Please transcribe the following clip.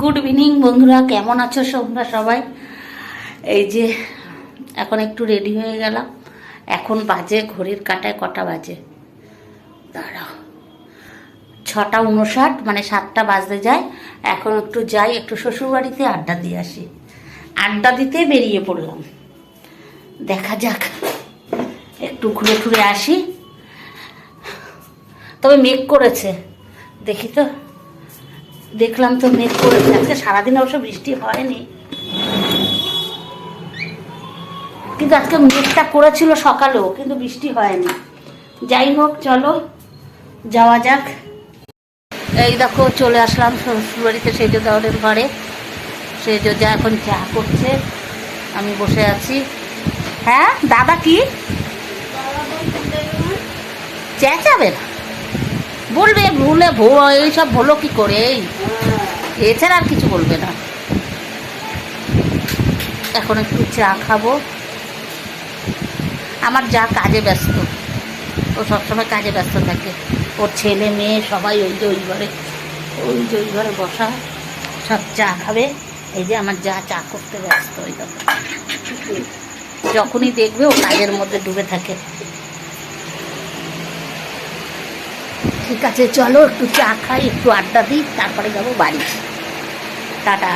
Good evening বন্ধুরা, কেমন আছো তোমরা সবাই? এই যে এখন একটু রেডি হয়ে গেলাম। এখন বাজে ঘড়ির কাঁটায় কটা বাজে দাঁড়াও, 6:59, মানে 7টা বাজতে যায়। এখন একটু যাই, একটু শ্বশুরবাড়িতে আড্ডা দিয়ে আসি। আড্ডা দিতে বেরিয়ে পড়লাম, দেখা যাক একটু ঘুরে ঘুরে আসি। তবে মেঘ করেছে, দেখি তো, দেখলাম তো মেঘ করেছে। আজকে সারাদিন অবশ্য বৃষ্টি হয়নি, কিন্তু আজকে মেঘটা করেছিল সকালেও, কিন্তু বৃষ্টি হয়নি। যাই হোক, চলো যাওয়া যাক। এই দেখো চলে আসলাম শ্বশুরবাড়িতে, সেজ দেওয়ারের ঘরে। সেজ যা এখন চা করছে, আমি বসে আছি। হ্যাঁ দাদা, কি চেঁচাবে না, বলবে ভুলে এইসব হলো কি করে, এছাড়া আর কিছু বলবে না। এখন একটু চা খাবো। আমার যা কাজে ব্যস্ত, ও সবসময় কাজে ব্যস্ত থাকে। ওর ছেলে মেয়ে সবাই ওই যে ওই ঘরে বসা, সব চা খাবে। এই যে আমার যা চা করতে ব্যস্ত, ওই কথা যখনই দেখবে ও কাজের মধ্যে ডুবে থাকে। ঠিক আছে, চলো একটু চা খাই, একটু আড্ডা দিই, তারপরে যাবো বাড়ি। টাটা।